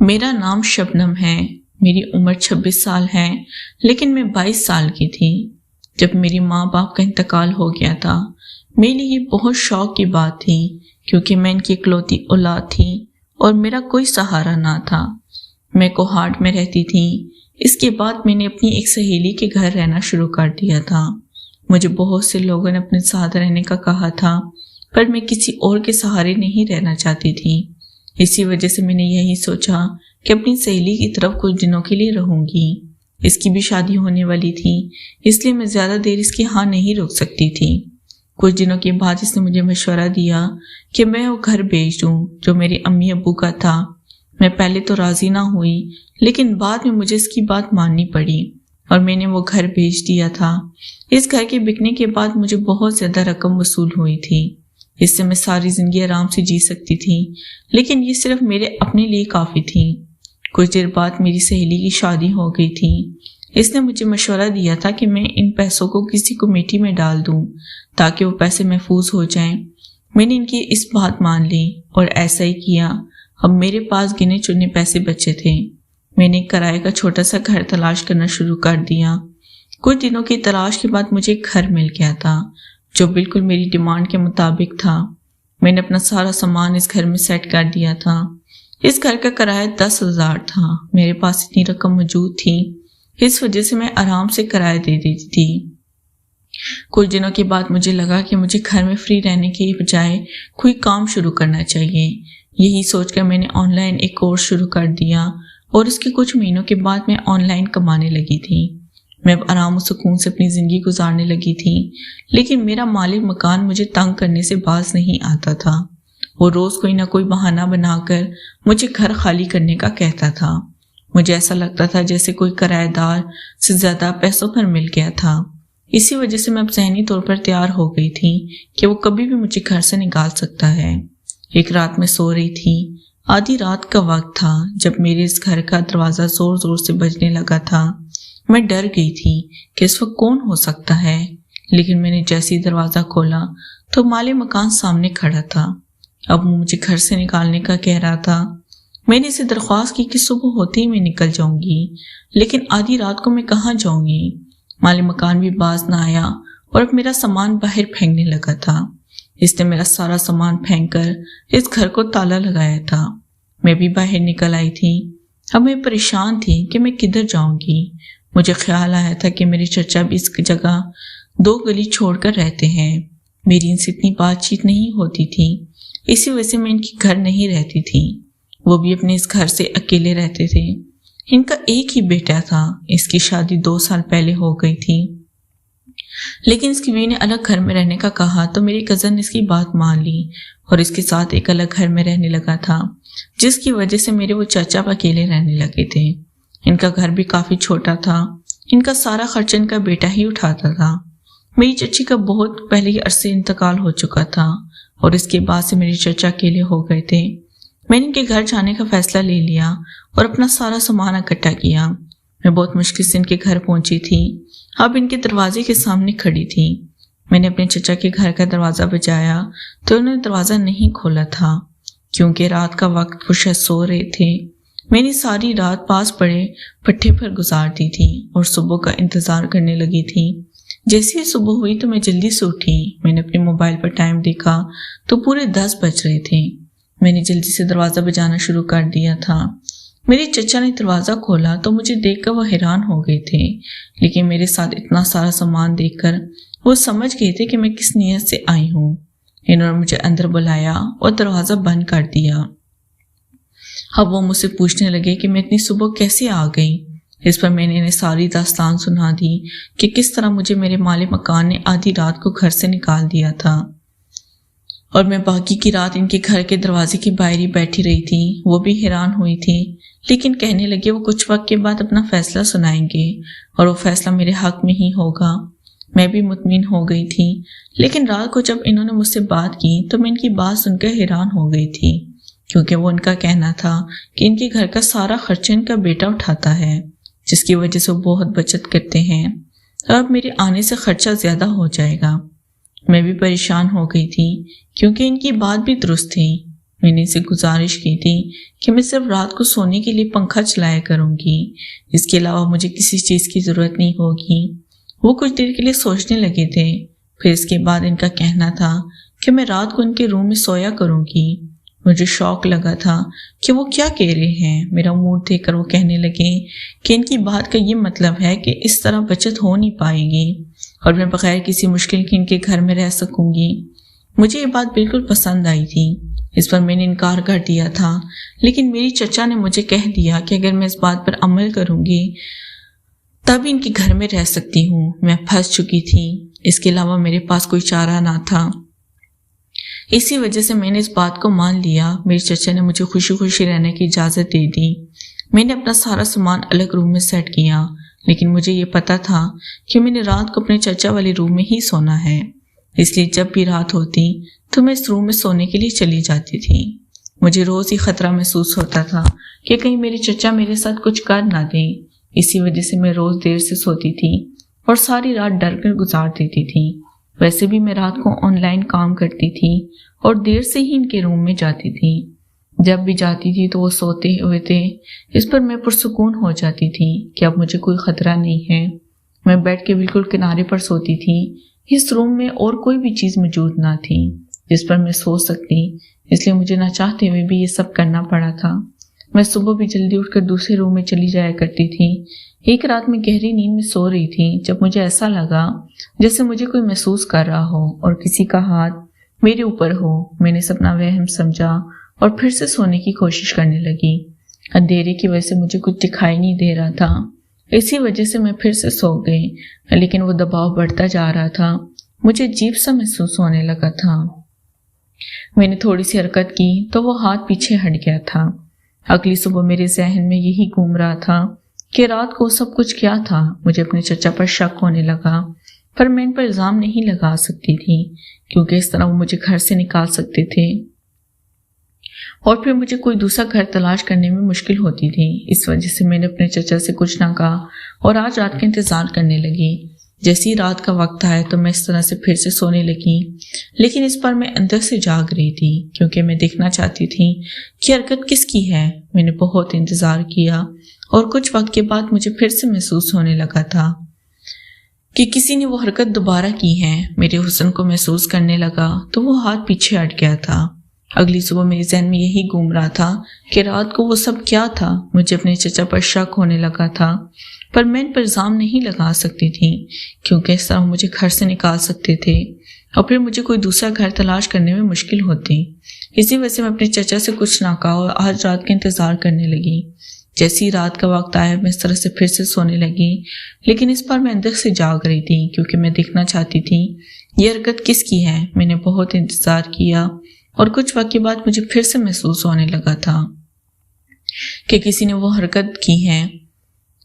میرا نام شبنم ہے، میری عمر 26 سال ہے، لیکن میں 22 سال کی تھی جب میری ماں باپ کا انتقال ہو گیا تھا۔ میرے لیے یہ بہت شوق کی بات تھی کیونکہ میں ان کی اکلوتی اولاد تھی اور میرا کوئی سہارا نہ تھا۔ میں کوہاٹ میں رہتی تھی۔ اس کے بعد میں نے اپنی ایک سہیلی کے گھر رہنا شروع کر دیا تھا۔ مجھے بہت سے لوگوں نے اپنے ساتھ رہنے کا کہا تھا، پر میں کسی اور کے سہارے نہیں رہنا چاہتی تھی۔ اسی وجہ سے میں نے یہی سوچا کہ اپنی سہیلی کی طرف کچھ دنوں کے لیے رہوں گی۔ اس کی بھی شادی ہونے والی تھی، اس لیے میں زیادہ دیر اس کی ہاں نہیں روک سکتی تھی۔ کچھ دنوں کے بعد اس نے مجھے مشورہ دیا کہ میں وہ گھر بیچ دوں جو میرے امی ابو کا تھا۔ میں پہلے تو راضی نہ ہوئی، لیکن بعد میں مجھے اس کی بات ماننی پڑی اور میں نے وہ گھر بیچ دیا تھا۔ اس گھر کے بکنے کے بعد مجھے بہت زیادہ رقم وصول ہوئی تھی۔ اس سے میں ساری زندگی آرام سے جی سکتی تھی، لیکن یہ صرف میرے اپنے لیے کافی تھی۔ کچھ دیر بعد میری سہیلی کی شادی ہو گئی تھی۔ اس نے مجھے مشورہ دیا تھا کہ میں ان پیسوں کو کسی کمیٹی میں ڈال دوں تاکہ وہ پیسے محفوظ ہو جائیں۔ میں نے ان کی اس بات مان لی اور ایسا ہی کیا۔ اب میرے پاس گنے چنے پیسے بچے تھے۔ میں نے کرائے کا چھوٹا سا گھر تلاش کرنا شروع کر دیا۔ کچھ دنوں کی تلاش کے بعد مجھے ایک گھر مل گیا تھا جو بالکل میری ڈیمانڈ کے مطابق تھا۔ میں نے اپنا سارا سامان اس گھر میں سیٹ کر دیا تھا۔ اس گھر کا کرایہ 10,000 تھا۔ میرے پاس اتنی رقم موجود تھی، اس وجہ سے میں آرام سے کرایہ دے دیتی تھی۔ کچھ دنوں کے بعد مجھے لگا کہ مجھے گھر میں فری رہنے کے بجائے کوئی کام شروع کرنا چاہیے۔ یہی سوچ کر میں نے آن لائن ایک کورس شروع کر دیا اور اس کے کچھ مہینوں کے بعد میں آن لائن کمانے لگی تھی۔ میں اب آرام و سکون سے اپنی زندگی گزارنے لگی تھی، لیکن میرا مالک مکان مجھے تنگ کرنے سے باز نہیں آتا تھا۔ وہ روز کوئی نہ کوئی بہانہ بنا کر مجھے گھر خالی کرنے کا کہتا تھا۔ مجھے ایسا لگتا تھا جیسے کوئی کرایہ دار سے زیادہ پیسوں پر مل گیا تھا۔ اسی وجہ سے میں اب ذہنی طور پر تیار ہو گئی تھی کہ وہ کبھی بھی مجھے گھر سے نکال سکتا ہے۔ ایک رات میں سو رہی تھی، آدھی رات کا وقت تھا جب میرے اس گھر کا دروازہ زور زور سے بجنے لگا تھا۔ میں ڈر گئی تھی کہ اس وقت کون ہو سکتا ہے، لیکن میں نے جیسے ہی دروازہ کھولا تو مالک مکان سامنے کھڑا تھا۔ اب وہ مجھے گھر سے نکالنے کا کہہ رہا تھا۔ میں نے اسے درخواست کی کہ صبح ہوتے ہی میں نکل جاؤں گی، لیکن آدھی رات کو میں کہاں جاؤں گی؟ مالک مکان بھی باز نہ آیا اور اب میرا سامان باہر پھینکنے لگا تھا۔ اس نے میرا سارا سامان پھینک کر اس گھر کو تالا لگایا تھا۔ میں بھی باہر نکل آئی تھی۔ اب میں پریشان تھی کہ میں کدھر جاؤں گی۔ مجھے خیال آیا تھا کہ میرے چچا بھی اس جگہ 2 گلی چھوڑ کر رہتے ہیں۔ میری ان سے اتنی بات چیت نہیں ہوتی تھی، اسی وجہ سے میں ان کے گھر نہیں رہتی تھی۔ وہ بھی اپنے اس گھر سے اکیلے رہتے تھے۔ ان کا ایک ہی بیٹا تھا، اس کی شادی 2 سال پہلے ہو گئی تھی، لیکن اس کی بیوی نے الگ گھر میں رہنے کا کہا تو میری کزن نے اس کی بات مان لی اور اس کے ساتھ ایک الگ گھر میں رہنے لگا تھا، جس کی وجہ سے میرے وہ چچا اکیلے رہنے لگے تھے۔ ان کا گھر بھی کافی چھوٹا تھا، ان کا سارا خرچ ان کا بیٹا ہی اٹھاتا تھا۔ میری چچی کا بہت پہلے ہی عرصے انتقال ہو چکا تھا اور اس کے بعد سے میرے چچا اکیلے ہو گئے تھے۔ میں نے ان کے گھر جانے کا فیصلہ لے لیا اور اپنا سارا سامان اکٹھا کیا۔ میں بہت مشکل سے ان کے گھر پہنچی تھی، اب ان کے دروازے کے سامنے کھڑی تھی۔ میں نے اپنے چچا کے گھر کا دروازہ بجایا تو انہوں نے دروازہ نہیں کھولا تھا کیونکہ رات کا وقت وہ شاید سو رہے تھے۔ میں نے ساری رات پاس پڑے پٹھے پر گزار دی تھی اور صبح کا انتظار کرنے لگی تھی۔ جیسے ہی صبح ہوئی تو میں جلدی سے اٹھی۔ میں نے اپنے موبائل پر ٹائم دیکھا تو پورے 10 بج رہے تھے۔ میں نے جلدی سے دروازہ بجانا شروع کر دیا تھا۔ میرے چچا نے دروازہ کھولا تو مجھے دیکھ کر وہ حیران ہو گئے تھے، لیکن میرے ساتھ اتنا سارا سامان دیکھ کر وہ سمجھ گئے تھے کہ میں کس نیت سے آئی ہوں۔ انہوں نے مجھے اندر بلایا اور دروازہ بند کر دیا۔ اب وہ مجھ سے پوچھنے لگے کہ میں اتنی صبح کیسے آ گئی۔ اس پر میں نے انہیں ساری داستان سنا دی کہ کس طرح مجھے میرے مالک مکان نے آدھی رات کو گھر سے نکال دیا تھا اور میں باقی کی رات ان کے گھر کے دروازے کے باہر ہی بیٹھی رہی تھی۔ وہ بھی حیران ہوئی تھی، لیکن کہنے لگے وہ کچھ وقت کے بعد اپنا فیصلہ سنائیں گے اور وہ فیصلہ میرے حق میں ہی ہوگا۔ میں بھی مطمئن ہو گئی تھی، لیکن رات کو جب انہوں نے مجھ سے بات کی تو میں ان کی بات سن کر حیران ہو گئی تھی، کیونکہ وہ ان کا کہنا تھا کہ ان کے گھر کا سارا خرچ ان کا بیٹا اٹھاتا ہے، جس کی وجہ سے وہ بہت بچت کرتے ہیں اور اب میرے آنے سے خرچہ زیادہ ہو جائے گا۔ میں بھی پریشان ہو گئی تھی کیونکہ ان کی بات بھی درست تھی۔ میں نے اسے گزارش کی تھی کہ میں صرف رات کو سونے کے لیے پنکھا چلایا کروں گی، اس کے علاوہ مجھے کسی چیز کی ضرورت نہیں ہوگی۔ وہ کچھ دیر کے لیے سوچنے لگے تھے، پھر اس کے بعد ان کا کہنا تھا کہ میں رات کو ان کے روم میں سویا کروں گی۔ مجھے شوق لگا تھا کہ وہ کیا کہہ رہے ہیں۔ میرا موڈ دیکھ کر وہ کہنے لگے کہ ان کی بات کا یہ مطلب ہے کہ اس طرح بچت ہو نہیں پائے گی اور میں بغیر کسی مشکل کے ان کے گھر میں رہ سکوں گی۔ مجھے یہ بات بالکل پسند آئی تھی، اس پر میں نے انکار کر دیا تھا، لیکن میری چچا نے مجھے کہہ دیا کہ اگر میں اس بات پر عمل کروں گی تب ان کے گھر میں رہ سکتی ہوں۔ میں پھنس چکی تھی، اس کے علاوہ میرے پاس کوئی چارہ نہ تھا۔ اسی وجہ سے میں نے اس بات کو مان لیا۔ میرے چچا نے مجھے خوشی خوشی رہنے کی اجازت دے دی۔ میں نے اپنا سارا سامان الگ روم میں سیٹ کیا، لیکن مجھے یہ پتا تھا کہ میں نے رات کو اپنے چچا والے روم میں ہی سونا ہے، اس لیے جب بھی رات ہوتی تو میں اس روم میں سونے کے لیے چلی جاتی تھی۔ مجھے روز ہی خطرہ محسوس ہوتا تھا کہ کہیں میرے چچا میرے ساتھ کچھ کر نہ دیں، اسی وجہ سے میں روز دیر سے سوتی تھی اور ساری رات ڈر کر گزار دیتی تھی۔ ویسے بھی میں رات کو آن لائن کام کرتی تھی اور دیر سے ہی ان کے روم میں جاتی تھی۔ جب بھی جاتی تھی تو وہ سوتے ہوئے تھے، اس پر میں پرسکون ہو جاتی تھی کہ اب مجھے کوئی خطرہ نہیں ہے۔ میں بیڈ کے بالکل کنارے پر سوتی تھی، اس روم میں اور کوئی بھی چیز موجود نہ تھی جس پر میں سو سکتی، اس لیے مجھے نہ چاہتے ہوئے بھی یہ سب کرنا پڑا تھا۔ میں صبح بھی جلدی اٹھ کر دوسرے روم میں چلی جایا کرتی تھی۔ ایک رات میں گہری نیند میں سو رہی تھی جب مجھے ایسا لگا جیسے مجھے کوئی محسوس کر رہا ہو اور کسی کا ہاتھ میرے اوپر ہو۔ میں نے سپنا وہم سمجھا اور پھر سے سونے کی کوشش کرنے لگی۔ اندھیرے کی وجہ سے مجھے کچھ دکھائی نہیں دے رہا تھا، اسی وجہ سے میں پھر سے سو گئی، لیکن وہ دباؤ بڑھتا جا رہا تھا۔ مجھے عجیب سا محسوس ہونے لگا تھا۔ میں نے تھوڑی سی حرکت کی تو وہ ہاتھ پیچھے ہٹ گیا تھا۔ اگلی صبح میرے ذہن میں یہی گھوم رہا تھا کہ رات کو سب کچھ کیا تھا۔ مجھے اپنے چچا پر شک ہونے لگا، پر میں ان پر الزام نہیں لگا سکتی تھی کیونکہ اس طرح وہ مجھے گھر سے نکال سکتے تھے اور پھر مجھے کوئی دوسرا گھر تلاش کرنے میں مشکل ہوتی تھی۔ اس وجہ سے میں نے اپنے چچا سے کچھ نہ کہا اور آج رات کا انتظار کرنے لگی۔ جیسی رات کا وقت آیا تو میں اس طرح سے پھر سے سونے لگی، لیکن اس پر میں اندر سے جاگ رہی تھی کیونکہ میں دیکھنا چاہتی تھی کہ حرکت کس کی ہے۔ میں نے بہت انتظار کیا اور کچھ وقت کے بعد مجھے پھر سے محسوس ہونے لگا تھا کہ کسی نے وہ حرکت دوبارہ کی ہے۔ میرے حسن کو محسوس کرنے لگا تو وہ ہاتھ پیچھے ہٹ گیا تھا۔ اگلی صبح میرے ذہن میں یہی گھوم رہا تھا کہ رات کو وہ سب کیا تھا۔ مجھے اپنے چچا پر شک ہونے لگا تھا، پر میں ان پر الزام نہیں لگا سکتی تھی کیونکہ اس طرح مجھے گھر سے نکال سکتے تھے اور پھر مجھے کوئی دوسرا گھر تلاش کرنے میں مشکل ہوتی۔ اسی وجہ سے میں اپنے چچا سے کچھ نہ کہا اور آج رات کا انتظار کرنے لگی۔ جیسی رات کا وقت آیا میں اس طرح سے پھر سے سونے لگی، لیکن اس بار میں اندر سے جاگ رہی تھی کیونکہ میں دیکھنا چاہتی تھی یہ حرکت کس کی ہے۔ میں نے بہت انتظار کیا اور کچھ وقت کے بعد مجھے پھر سے محسوس ہونے لگا تھا کہ کسی نے وہ حرکت کی ہے۔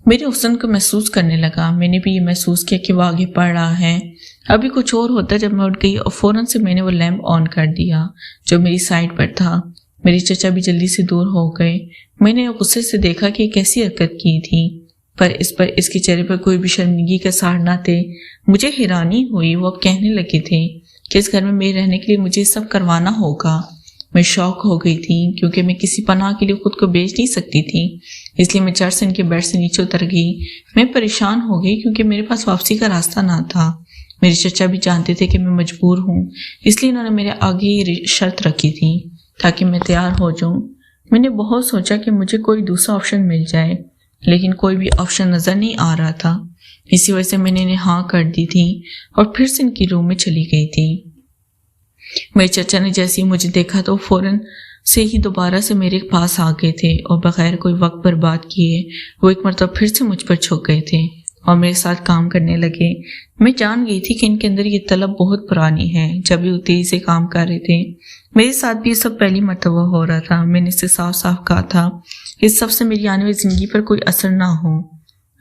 میرے حسن کو محسوس کرنے لگا۔ میں نے بھی یہ محسوس کیا کہ وہ آگے بڑھ رہا ہے۔ ابھی کچھ اور ہوتا جب میں اٹھ گئی اور فوراً سے میں نے وہ لیمپ آن کر دیا جو میری سائڈ پر تھا۔ میری چچا بھی جلدی سے دور ہو گئے۔ میں نے غصے سے دیکھا کہ یہ کیسی حرکت کی تھی، پر اس کے چہرے پر کوئی بھی شرمندگی کا اثار نہ تھے۔ مجھے حیرانی ہوئی، وہ اب کہنے لگے تھے کہ اس گھر میں میرے رہنے کے لیے مجھے سب کروانا ہوگا۔ میں شوق ہو گئی تھی کیونکہ میں کسی پناہ کے لیے خود کو بیچ نہیں سکتی تھی، اس لیے میں چڑھ سے ان کے بیڈ سے نیچے اتر گئی۔ میں پریشان ہو گئی کیونکہ میرے پاس واپسی کا راستہ نہ تھا۔ میرے چچا بھی جانتے تھے کہ میں مجبور ہوں، اس لیے انہوں نے میرے آگے یہ شرط رکھی تھی تاکہ میں تیار ہو جاؤں۔ میں نے بہت سوچا کہ مجھے کوئی دوسرا آپشن مل جائے، لیکن کوئی بھی آپشن نظر نہیں آ رہا تھا۔ اسی وجہ سے میں نے ہاں کر دی تھی اور پھر سے ان کی روم میں چلی گئی تھی۔ میرے چچا نے جیسے ہی مجھے دیکھا تو فوراً سے ہی دوبارہ سے میرے پاس آ گئے تھے اور بغیر کوئی وقت برباد کیے وہ ایک مرتبہ پھر سے مجھ پر چھک گئے تھے اور میرے ساتھ کام کرنے لگے۔ میں جان گئی تھی کہ ان کے اندر یہ طلب بہت پرانی ہے۔ جب بھی وہ تیزی سے کام کر رہے تھے میرے ساتھ بھی یہ سب پہلی مرتبہ ہو رہا تھا۔ میں نے اس سے صاف صاف کہا تھا اس سب سے میری آنے والی زندگی پر کوئی اثر نہ ہو۔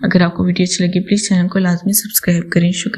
اگر آپ کو ویڈیو اچھی لگی پلیز چینل کو لازمی سبسکرائب کریں۔ شکریہ۔